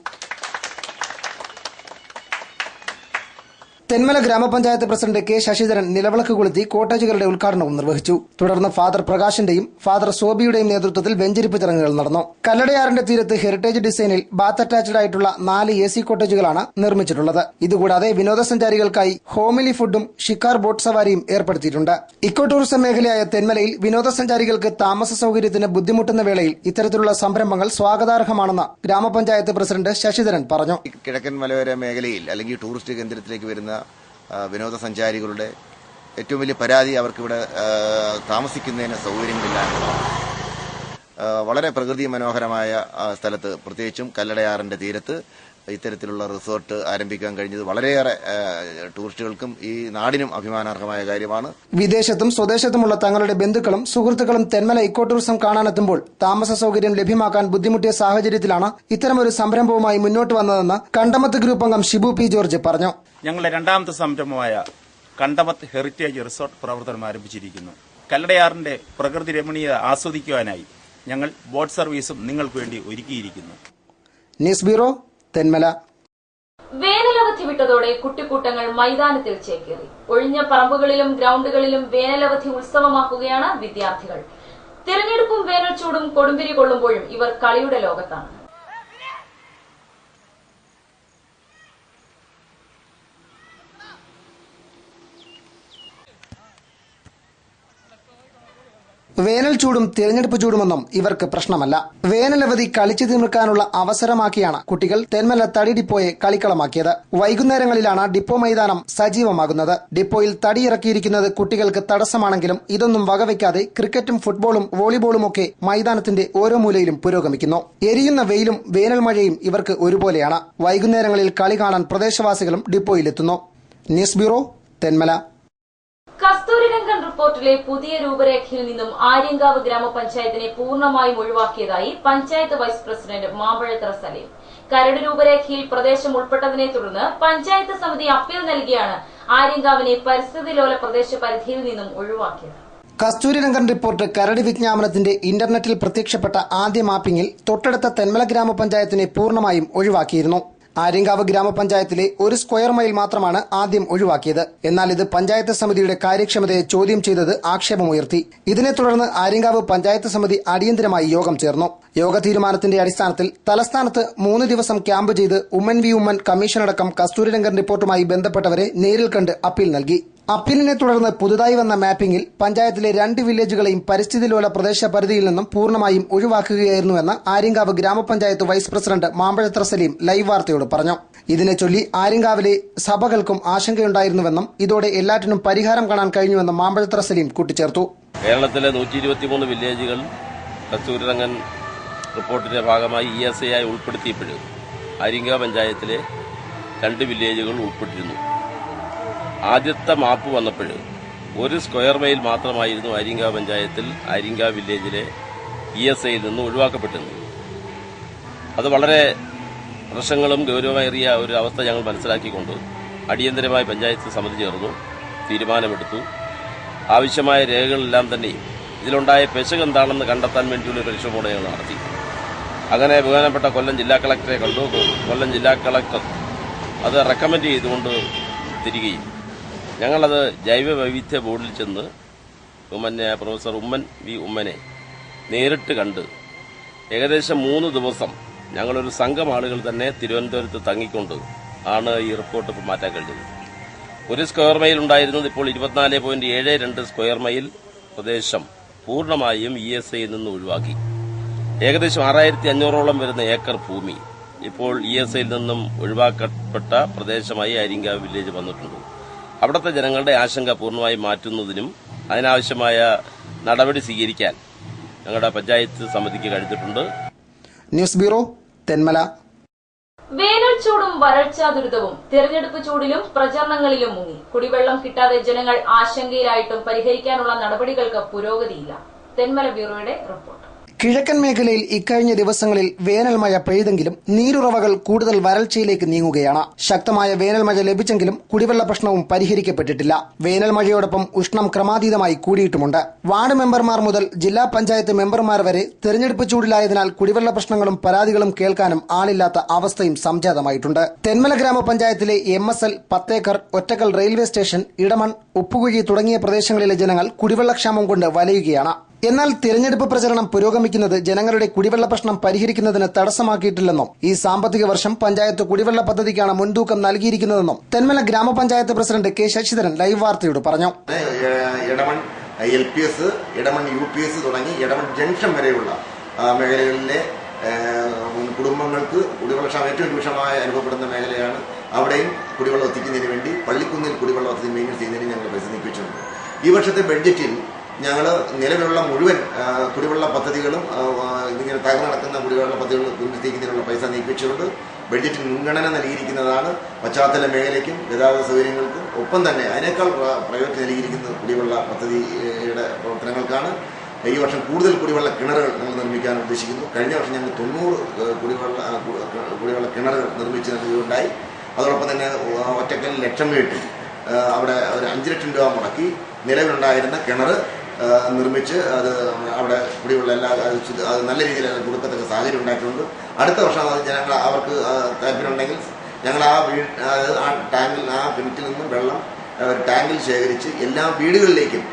തെന്മല ഗ്രാമപഞ്ചായത്ത് പ്രസിഡന്റ് കെ ശശിധരൻ നിലവിളക്ക് കൊളുത്തി കോട്ടേജുകളുടെ ഉദ്ഘാടനവും നിർവഹിച്ചു. തുടർന്ന് ഫാദർ പ്രകാശിന്റെയും ഫാദർ സോബിയുടെയും നേതൃത്വത്തിൽ വെഞ്ചരിപ്പ് ചടങ്ങുകൾ നടന്നു. കല്ലടയാറിന്റെ തീരത്ത് ഹെറിറ്റേജ് ഡിസൈനിൽ ബാത്ത് അറ്റാച്ച്ഡ് ആയിട്ടുള്ള 4 AC കോട്ടേജുകളാണ് നിർമ്മിച്ചിട്ടുള്ളത്. ഇതുകൂടാതെ വിനോദസഞ്ചാരികൾക്കായി ഹോമിലി ഫുഡും ഷിക്കാർ ബോട്ട് സവാരിയും ഏർപ്പെടുത്തിയിട്ടുണ്ട്. ഇക്കോ ടൂറിസം മേഖലയായ തെന്മലയിൽ വിനോദസഞ്ചാരികൾക്ക് താമസ സൌകര്യത്തിന് ബുദ്ധിമുട്ടുന്ന വേളയിൽ ഇത്തരത്തിലുള്ള സംരംഭങ്ങൾ സ്വാഗതാർഹമാണെന്ന് ഗ്രാമപഞ്ചായത്ത് പ്രസിഡന്റ് ശശിധരൻ പറഞ്ഞു. കിഴക്കൻ മലയോര മേഖലയിൽ അല്ലെങ്കിൽ ടൂറിസ്റ്റ് കേന്ദ്രത്തിലേക്ക് വരുന്ന വിനോദസഞ്ചാരികളുടെ ഏറ്റവും വലിയ പരാതി അവർക്കിവിടെ താമസിക്കുന്നതിന് സൗകര്യങ്ങളില്ല എന്നുള്ളതാണ്. വളരെ പ്രകൃതി മനോഹരമായ സ്ഥലത്ത്, പ്രത്യേകിച്ചും കല്ലടയാറിന്റെ തീരത്ത് ഇത്തരത്തിലുള്ള റിസോർട്ട് ആരംഭിക്കാൻ കഴിഞ്ഞത് വളരെയേറെ ടൂറിസ്റ്റുകൾക്കും ഈ നാടിനും അഭിമാനാർഹമായ കാര്യമാണ്. വിദേശത്തും സ്വദേശത്തുമുള്ള തങ്ങളുടെ ബന്ധുക്കളും സുഹൃത്തുക്കളും തെന്മല ഇക്കോ ടൂറിസം കാണാനെത്തുമ്പോൾ താമസ സൌകര്യം ലഭ്യമാക്കാൻ ബുദ്ധിമുട്ടിയ സാഹചര്യത്തിലാണ് ഇത്തരമൊരു സംരംഭവുമായി മുന്നോട്ട് വന്നതെന്ന് കണ്ടമത്ത് ഗ്രൂപ്പ് അംഗം ഷിബു പി ജോർജ് പറഞ്ഞു. ഞങ്ങളുടെ രണ്ടാമത്തെ സംരംഭമായ കണ്ടമത്ത് ഹെറിറ്റേജ് റിസോർട്ട് പ്രവർത്തനം ആരംഭിച്ചിരിക്കുന്നു. കല്ലടയാറിന്റെ പ്രകൃതി രമണീയത ആസ്വദിക്കുവാനായി ഞങ്ങൾ ബോട്ട് സർവീസും നിങ്ങൾക്ക് വേണ്ടി ഒരുക്കിയിരിക്കുന്നു. News bureau, Thenmala. വേനലവധി വിട്ടതോടെ കുട്ടിക്കൂട്ടങ്ങൾ മൈതാനത്തിൽ ചേക്കേറി. ഒഴിഞ്ഞ പറമ്പുകളിലും ഗ്രൌണ്ടുകളിലും വേനലവധി ഉത്സവമാക്കുകയാണ് വിദ്യാർത്ഥികൾ. തിരഞ്ഞെടുപ്പും വേനൽച്ചൂടും കൊടുമ്പിരി കൊള്ളുമ്പോഴും ഇവർ കളിയുടെ ലോകത്താണ്. വേനൽ ചൂടും തിരഞ്ഞെടുപ്പ് ചൂടുമൊന്നും ഇവർക്ക് പ്രശ്നമല്ല. വേനലവധി കളിച്ചു തീർക്കാനുള്ള അവസരമാക്കിയാണ് കുട്ടികൾ തെന്മല തടി ഡിപ്പോയെ കളിക്കളമാക്കിയത്. വൈകുന്നേരങ്ങളിലാണ് ഡിപ്പോ മൈതാനം സജീവമാകുന്നത്. ഡിപ്പോയിൽ തടിയിറക്കിയിരിക്കുന്നത് കുട്ടികൾക്ക് തടസ്സമാണെങ്കിലും ഇതൊന്നും വകവയ്ക്കാതെ ക്രിക്കറ്റും ഫുട്ബോളും വോളിബോളുമൊക്കെ മൈതാനത്തിന്റെ ഓരോ മൂലയിലും പുരോഗമിക്കുന്നു. എരിയുന്ന വെയിലും വേനൽ മഴയും ഇവർക്ക് ഒരുപോലെയാണ്. വൈകുന്നേരങ്ങളിൽ കളി കാണാൻ പ്രദേശവാസികളും ഡിപ്പോയിലെത്തുന്നു. News bureau, Thenmala. കസ്തൂരിരംഗൻ റിപ്പോർട്ടിലെ പുതിയ രൂപരേഖയിൽ നിന്നും ആര്യങ്കാവ് ഗ്രാമപഞ്ചായത്തിനെ പൂർണ്ണമായും ഒഴിവാക്കിയതായി പഞ്ചായത്ത് വൈസ് പ്രസിഡന്റ് മാമ്പഴത്തറ സലീം. കരട് രൂപരേഖയിൽ പ്രദേശം ഉൾപ്പെട്ടതിനെ തുടർന്ന് പഞ്ചായത്ത് സമിതി അപ്പീൽ നൽകിയാണ് ആര്യങ്കാവിനെ പരിസ്ഥിതി ലോല പ്രദേശ പരിധിയിൽ നിന്നും ഒഴിവാക്കിയത്. കസ്തൂരിരംഗൻ റിപ്പോർട്ട് കരട് വിജ്ഞാപനത്തിന്റെ ഇന്റർനെറ്റിൽ പ്രത്യക്ഷപ്പെട്ട ആദ്യ മാപ്പിംഗിൽ തൊട്ടടുത്ത തെന്മല ഗ്രാമപഞ്ചായത്തിനെ പൂർണ്ണമായും ഒഴിവാക്കിയിരുന്നു. ആര്യങ്കാവ് ഗ്രാമപഞ്ചായത്തിലെ 1 സ്ക്വയർ മൈൽ മാത്രമാണ് ആദ്യം ഒഴിവാക്കിയത്. എന്നാൽ ഇത് പഞ്ചായത്ത് സമിതിയുടെ കാര്യക്ഷമതയെ ചോദ്യം ചെയ്തത് ആക്ഷേപമുയർത്തി. ഇതിനെ തുടർന്ന് ആര്യങ്കാവ് പഞ്ചായത്ത് സമിതി അടിയന്തരമായി യോഗം ചേർന്നു. യോഗ തീരുമാനത്തിന്റെ അടിസ്ഥാനത്തിൽ തലസ്ഥാനത്ത് 3 ദിവസം ക്യാമ്പ് ചെയ്ത് ഉമ്മൻ വി ഉമ്മൻ കമ്മീഷനടക്കം കസ്തൂരിരംഗൻ റിപ്പോർട്ടുമായി ബന്ധപ്പെട്ടവരെ നേരിൽ കണ്ട് അപ്പീൽ നൽകി. അപ്പീലിനെ തുടർന്ന് പുതുതായി വന്ന മാപ്പിംഗിൽ പഞ്ചായത്തിലെ 2 വില്ലേജുകളെയും പരിസ്ഥിതി ലോല പ്രദേശ പരിധിയിൽ നിന്നും പൂർണ്ണമായും ഒഴിവാക്കുകയായിരുന്നുവെന്ന് Aryankavu grama panchayat vice president Mambazhathara Saleem live വാർത്തയോട് പറഞ്ഞു. ഇതിനെ ചൊല്ലി ആര്യങ്കാവിലെ സഭകൾക്കും ആശങ്കയുണ്ടായിരുന്നുവെന്നും ഇതോടെ എല്ലാറ്റിനും പരിഹാരം കാണാൻ കഴിഞ്ഞുവെന്നും മാമ്പഴത്തറ സലീം കൂട്ടിച്ചേർത്തു. കേരളത്തിലെ 123 വില്ലേജുകൾ കസ്തൂരിരംഗൻ റിപ്പോർട്ടിന്റെ ഭാഗമായി ESA ആയി ഉൾപ്പെടുത്തിയപ്പോൾ ആര്യങ്കാവ് പഞ്ചായത്തിലെ 2 വില്ലേജുകൾ ഉൾപ്പെട്ടിരുന്നു. ആദ്യത്തെ മാപ്പ് വന്നപ്പോൾ 1 സ്ക്വയർ മൈൽ മാത്രമായിരുന്നു ആര്യങ്കാവ് പഞ്ചായത്തിൽ ആര്യങ്കാവ് വില്ലേജിലെ ESAയിൽ നിന്ന് ഒഴിവാക്കപ്പെട്ടിരുന്നത്. അത് വളരെ പ്രശ്നങ്ങളും ഗൌരവമേറിയ ഒരു അവസ്ഥ ഞങ്ങൾ മനസ്സിലാക്കിക്കൊണ്ട് അടിയന്തരമായി പഞ്ചായത്ത് സമിതി ചേർന്നു, തീരുമാനമെടുത്തു. ആവശ്യമായ രേഖകളെല്ലാം തന്നെ ഇതിലുണ്ടായ പെശക് എന്താണെന്ന് കണ്ടെത്താൻ വേണ്ടിയുള്ള പരിശ്രമം ഞങ്ങൾ നടത്തി. അങ്ങനെ ബഹുമാനപ്പെട്ട കൊല്ലം ജില്ലാ കളക്ടറെ കണ്ടു. കൊല്ലം ജില്ലാ കളക്ടർ അത് റെക്കമെൻഡ് ചെയ്തുകൊണ്ട് തിരികെയും ഞങ്ങളത് ജൈവ വൈവിധ്യ ബോർഡിൽ ചെന്ന് പ്രൊഫസർ ഉമ്മൻ വി ഉമ്മനെ നേരിട്ട് കണ്ട് ഏകദേശം 3 ദിവസം ഞങ്ങളൊരു സംഘം ആളുകൾ തന്നെ തിരുവനന്തപുരത്ത് തങ്ങിക്കൊണ്ട് ആണ് ഈ റിപ്പോർട്ട് മാറ്റാൻ കഴിഞ്ഞത്. 1 സ്ക്വയർ മൈൽ ഉണ്ടായിരുന്നത് ഇപ്പോൾ 24.72 സ്ക്വയർ മൈൽ പ്രദേശം പൂർണ്ണമായും ESAയിൽ നിന്ന് ഒഴിവാക്കി. ഏകദേശം 6500ഓളം വരുന്ന ഏക്കർ ഭൂമി ഇപ്പോൾ ESAയിൽ നിന്നും ഒഴിവാക്കപ്പെട്ട പ്രദേശമായി ആര്യങ്കാവ് വില്ലേജ് വന്നിട്ടുണ്ട്. അവിടുത്തെ ജനങ്ങളുടെ ആശങ്ക പൂർണ്ണമായി മാറ്റുന്നതിനും അതിനാവശ്യമായ നടപടി സ്വീകരിക്കാൻ ഞങ്ങളുടെ പഞ്ചായത്ത് സമിതിക്ക് കഴിഞ്ഞിട്ടുണ്ട്. News bureau, Thenmala. വേനൽ ചൂടും വരൾച്ചാ ദുരിതവും തെരഞ്ഞെടുപ്പ് ചൂടിലും പ്രചരണങ്ങളിലും മുങ്ങി. കുടിവെള്ളം കിട്ടാതെ ജനങ്ങൾ ആശങ്കയിലായിട്ടും പരിഹരിക്കാനുള്ള നടപടികൾക്ക് പുരോഗതിയില്ല. തെന്മല ബ്യൂറോയുടെ റിപ്പോർട്ട്. കിഴക്കൻ മേഖലയിൽ ഇക്കഴിഞ്ഞ ദിവസങ്ങളിൽ വേനൽ മഴ പെയ്തെങ്കിലും നീരുറവകൾ കൂടുതൽ വരൾച്ചയിലേക്ക് നീങ്ങുകയാണ്. ശക്തമായ വേനൽ മഴ ലഭിച്ചെങ്കിലും കുടിവെള്ള പ്രശ്നവും പരിഹരിക്കപ്പെട്ടിട്ടില്ല. വേനൽ മഴയോടൊപ്പം ഉഷ്ണം ക്രമാതീതമായി കൂടിയിട്ടുമുണ്ട്. വാർഡ് മെമ്പർമാർ മുതൽ ജില്ലാ പഞ്ചായത്ത് മെമ്പർമാർ വരെ തെരഞ്ഞെടുപ്പ് ചൂടിലായതിനാൽ കുടിവെള്ള പ്രശ്നങ്ങളും പരാതികളും കേൾക്കാനും ആളില്ലാത്ത അവസ്ഥയും സംജാതമായിട്ടുണ്ട്. തെന്മല ഗ്രാമപഞ്ചായത്തിലെ MSL, പത്തേക്കർ, ഒറ്റക്കൽ റെയിൽവേ സ്റ്റേഷൻ, ഇടമൺ, ഉപ്പുകുഴി തുടങ്ങിയ പ്രദേശങ്ങളിലെ ജനങ്ങൾ കുടിവെള്ളക്ഷാമം കൊണ്ട് വലയുകയാണ്. എന്നാൽ തിരഞ്ഞെടുപ്പ് പ്രചരണം പുരോഗമിക്കുന്നത് ജനങ്ങളുടെ കുടിവെള്ള പ്രശ്നം പരിഹരിക്കുന്നതിന് തടസ്സമാക്കിയിട്ടില്ലെന്നും ഈ സാമ്പത്തിക വർഷം പഞ്ചായത്ത് കുടിവെള്ള പദ്ധതിക്കാണ് മുൻതൂക്കം നൽകിയിരിക്കുന്നതെന്നും തെന്മല ഗ്രാമപഞ്ചായത്ത് പ്രസിഡന്റ് കെ ശശിധരൻ ലൈവ് വാർത്തയോട് പറഞ്ഞു. ഇടമൺ LPS, ഇടമൺ UPS തുടങ്ങി ഇടമൺ ജംഗ്ഷൻ വരെയുള്ള മേഖലകളിലെ കുടുംബങ്ങൾക്ക് കുടിവെള്ളക്ഷാമം ഏറ്റവും രൂക്ഷമായി അനുഭവപ്പെടുന്ന മേഖലയാണ്. അവിടെയും കുടിവെള്ളം എത്തിക്കുന്നതിന് വേണ്ടി പള്ളിക്കുന്നിൽ കുടിവെള്ള പദ്ധതി മെയിൻറ്റെയിൻ ചെയ്യുന്നതിന് ഞങ്ങൾ പൈസ നീക്കിവെച്ചിട്ടുണ്ട്. ഈ വർഷത്തെ ബഡ്ജറ്റിൽ ഞങ്ങൾ നിലവിലുള്ള മുഴുവൻ കുടിവെള്ള പദ്ധതികളും ഇങ്ങനെ തകർന്നു നടക്കുന്ന കുടിവെള്ള പദ്ധതികൾ പുനരുദ്ധരിക്കുന്നതിനുള്ള പൈസ നീക്കിവെച്ചുകൊണ്ട് ബഡ്ജറ്റിൽ മുൻഗണന നൽകിയിരിക്കുന്നതാണ്. പശ്ചാത്തല മേഖലയ്ക്കും ഗതാഗത സൗകര്യങ്ങൾക്കും ഒപ്പം തന്നെ അതിനേക്കാൾ പ്രയോറിറ്റി നൽകിയിരിക്കുന്ന കുടിവെള്ള പദ്ധതിയുടെ പ്രവർത്തനങ്ങൾക്കാണ്. ഈ വർഷം കൂടുതൽ കുടിവെള്ള കിണറുകൾ ഞങ്ങൾ നിർമ്മിക്കാൻ ഉദ്ദേശിക്കുന്നു. കഴിഞ്ഞ വർഷം ഞങ്ങൾ 90 കുടിവെള്ള കിണറുകൾ നിർമ്മിച്ച് നൽകുകയുണ്ടായി. അതോടൊപ്പം തന്നെ ഒറ്റക്കൽ ലക്ഷം വീട്ടിൽ അവിടെ ഒരു 5 ലക്ഷം രൂപ മുടക്കി നിലവിലുണ്ടായിരുന്ന കിണർ നിർമ്മിച്ച് അത് അവിടെ കുടിവെള്ളം അത് നല്ല രീതിയിൽ കൊടുക്കത്തക്ക സാഹചര്യം ഉണ്ടാക്കിയിട്ടുണ്ട്. അടുത്ത വർഷം അത് ജനങ്ങൾ അവർക്ക് താല്പര്യമുണ്ടെങ്കിൽ ഞങ്ങൾ ആ ടാങ്കിൽ ആ കിണറ്റിൽ നിന്നും വെള്ളം ടാങ്കിൽ ശേഖരിച്ച് എല്ലാ വീടുകളിലേക്കും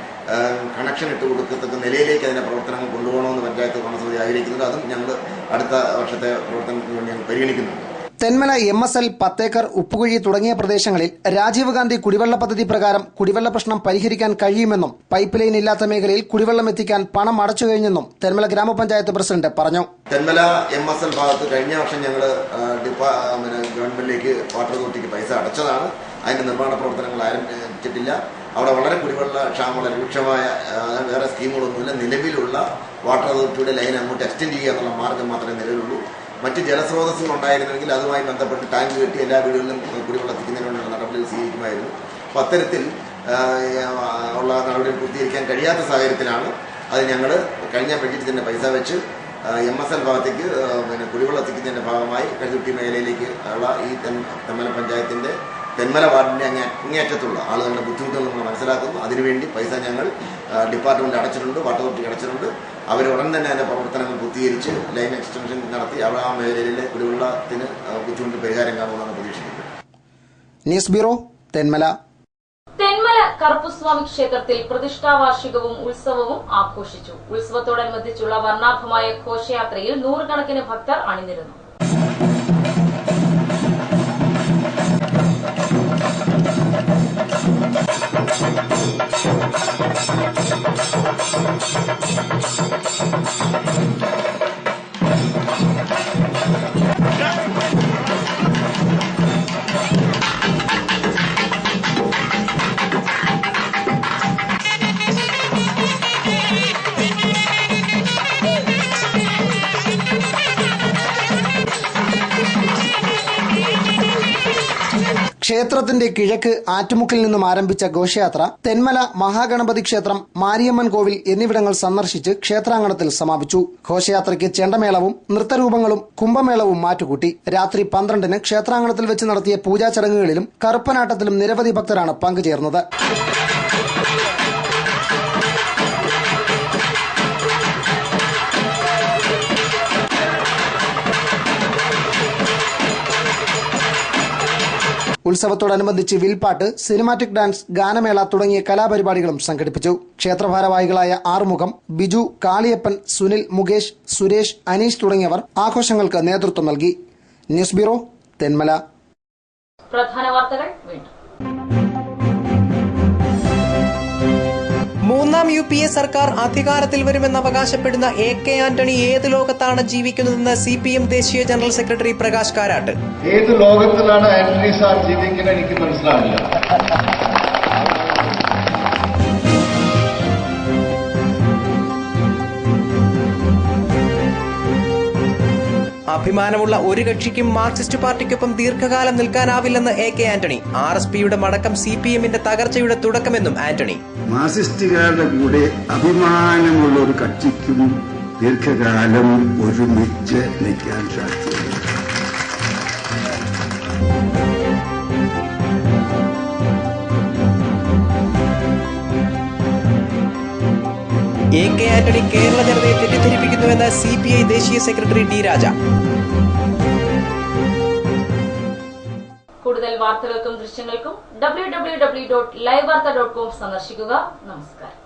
കണക്ഷൻ ഇട്ട് കൊടുക്കത്തക്ക നിലയിലേക്ക് അതിന്റെ പ്രവർത്തനങ്ങൾ കൊണ്ടുപോകണമെന്ന് പഞ്ചായത്ത് ഭരണസമിതി ആഗ്രഹിക്കുന്നുണ്ട്. അതും ഞങ്ങൾ അടുത്ത വർഷത്തെ പ്രവർത്തനത്തിന് വേണ്ടി ഞങ്ങൾ പരിഗണിക്കുന്നുണ്ട്. തെന്മല MSL, പത്തേക്കർ, ഉപ്പുകുഴി തുടങ്ങിയ പ്രദേശങ്ങളിൽ രാജീവ് ഗാന്ധി കുടിവെള്ള പദ്ധതി പ്രകാരം കുടിവെള്ള പ്രശ്നം പരിഹരിക്കാൻ കഴിയുമെന്നും പൈപ്പ് ലൈൻ ഇല്ലാത്ത മേഖലയിൽ കുടിവെള്ളം എത്തിക്കാൻ പണം അടച്ചു കഴിഞ്ഞെന്നും തെന്മല ഗ്രാമപഞ്ചായത്ത് പ്രസിഡന്റ് പറഞ്ഞു. തെന്മല MSL ഭാഗത്ത് കഴിഞ്ഞ വർഷം ഞങ്ങൾ ഗവൺമെന്റിലേക്ക് വാട്ടർ അതോറിറ്റിക്ക് പൈസ അടച്ചതാണ്. അതിന്റെ നിർമ്മാണ പ്രവർത്തനങ്ങൾ ആരംഭിച്ചിട്ടില്ല. അവിടെ വളരെ കുടിവെള്ള ക്ഷാമമുള്ള രൂക്ഷമായ വേറെ സ്കീമുകളൊന്നുമില്ല. നിലവിലുള്ള വാട്ടർ അതോറിറ്റിയുടെ ലൈൻ അങ്ങോട്ട് എക്സ്റ്റെൻഡ് ചെയ്യുക എന്നുള്ള മാർഗം മാത്രമേ നിലവിലുള്ളൂ. മറ്റ് ജലസ്രോതസ്സുകൾ ഉണ്ടായിരുന്നെങ്കിൽ അതുമായി ബന്ധപ്പെട്ട് ടാങ്ക് കെട്ടി എല്ലാ വീടുകളിലും കുടിവെള്ളം എത്തിക്കുന്നതിനുള്ള നടപടികൾ സ്വീകരിക്കുമായിരുന്നു. അപ്പോൾ അത്തരത്തിൽ ഉള്ള നടപടികൾ പൂർത്തീകരിക്കാൻ കഴിയാത്ത സാഹചര്യത്തിലാണ് അത് ഞങ്ങൾ കഴിഞ്ഞ ബഡ്ജറ്റിൽ തന്നെ പൈസ വെച്ച് MSL ഭാഗത്തേക്ക് കുടിവെള്ളം എത്തിക്കുന്നതിൻ്റെ ഭാഗമായി കഴുകുട്ടി മേഖലയിലേക്ക് ഉള്ള ഈ തെന്മല പഞ്ചായത്തിൻ്റെ തെന്മല വാർഡിൻ്റെ അങ്ങേയറ്റത്തുള്ള ആളുകളുടെ ബുദ്ധിമുട്ടുകൾ നമ്മൾ മനസ്സിലാക്കുന്നു. അതിനുവേണ്ടി പൈസ ഞങ്ങൾ ഡിപ്പാർട്ട്മെന്റ് അടച്ചിട്ടുണ്ട്, വാട്ടർ അതോറിറ്റി അടച്ചിട്ടുണ്ട്. അവർ ഉടൻ തന്നെ അതിന്റെ പ്രവർത്തനങ്ങൾ പൂർത്തീകരിച്ച് ലൈൻ എക്സ്റ്റൻഷൻ നടത്തി അവിടെ ആ മേഖലയിലെ കുടിവെള്ളത്തിന് ബുദ്ധിമുട്ട് പരിഹാരം കാണുമെന്നാണ് പ്രതീക്ഷിക്കുന്നത്. News bureau, Thenmala. തെന്മല കറുപ്പുസ്വാമി ക്ഷേത്രത്തിൽ പ്രതിഷ്ഠാ വാർഷികവും ഉത്സവവും ആഘോഷിച്ചു. ഉത്സവത്തോടനുബന്ധിച്ചുള്ള വർണ്ണാഭമായ ഘോഷയാത്രയിൽ 100 കണക്കിന് ഭക്തർ അണിനിരുന്നു. ക്ഷേത്രത്തിന്റെ കിഴക്ക് ആറ്റുമുക്കിൽ നിന്നും ആരംഭിച്ച ഘോഷയാത്ര തെന്മല മഹാഗണപതി ക്ഷേത്രം, മാരിയമ്മൻ കോവിൽ എന്നിവിടങ്ങൾ സന്ദർശിച്ച് ക്ഷേത്രാങ്കണത്തിൽ സമാപിച്ചു. ഘോഷയാത്രയ്ക്ക് ചെണ്ടമേളവും നൃത്തരൂപങ്ങളും കുംഭമേളവും മാറ്റുകൂട്ടി. രാത്രി 12-ന് ക്ഷേത്രാങ്കണത്തിൽ വെച്ച് നടത്തിയ പൂജാ ചടങ്ങുകളിലും കറുപ്പനാട്ടത്തിലും നിരവധി ഭക്തരാണ് പങ്കുചേർന്നത്. ഉത്സവത്തോടനുബന്ധിച്ച് വിൽപ്പാട്ട്, സിനിമാറ്റിക് ഡാൻസ്, ഗാനമേള തുടങ്ങിയ കലാപരിപാടികളും സംഘടിപ്പിച്ചു. ക്ഷേത്രഭാരവാഹികളായ ആറുമുഖം, ബിജു, കാളിയപ്പൻ, സുനിൽ, മുകേഷ്, സുരേഷ്, അനീഷ് തുടങ്ങിയവർ ആഘോഷങ്ങൾക്ക് നേതൃത്വം നൽകി. News bureau, Thenmala. പ്രധാന വാർത്തകൾ വീണ്ടും. 3ാം UPA സർക്കാർ അധികാരത്തിൽ വരുമെന്ന് അവകാശപ്പെടുന്ന AK ആന്റണി ഏത് ലോകത്താണ് ജീവിക്കുന്നതെന്ന് CPM ദേശീയ ജനറൽ സെക്രട്ടറി പ്രകാശ് കാരാട്ട്. ഏത് ലോകത്തിലാണ് ആന്റണി സാർ ജീവിക്കുന്നത് എനിക്ക് മനസ്സിലാവില്ല. അഭിമാനമുള്ള ഒരു കക്ഷിക്കും മാർക്സിസ്റ്റ് പാർട്ടിക്കൊപ്പം ദീർഘകാലം നിൽക്കാനാവില്ലെന്ന് AK ആന്റണി. RSPയുടെ മടക്കം CPMന്റെ തകർച്ചയുടെ തുടക്കമെന്നും ആന്റണി. മാർക്സിസ്റ്റുകാരുടെ കൂടെ അഭിമാനമുള്ള ഒരു കക്ഷിക്കും ദീർഘകാലം ഒരുമിച്ച് നിൽക്കാൻ സാധിക്കില്ല. AK ആന്റണി കേരള ജനതയെ തെറ്റിദ്ധരിപ്പിക്കുന്നുവെന്ന് CPI ദേശീയ സെക്രട്ടറി D രാജ. കൂടുതൽ വാർത്തകൾക്കും ദൃശ്യങ്ങൾക്കും www.livevarta.com സന്ദർശിക്കുക. നമസ്കാരം.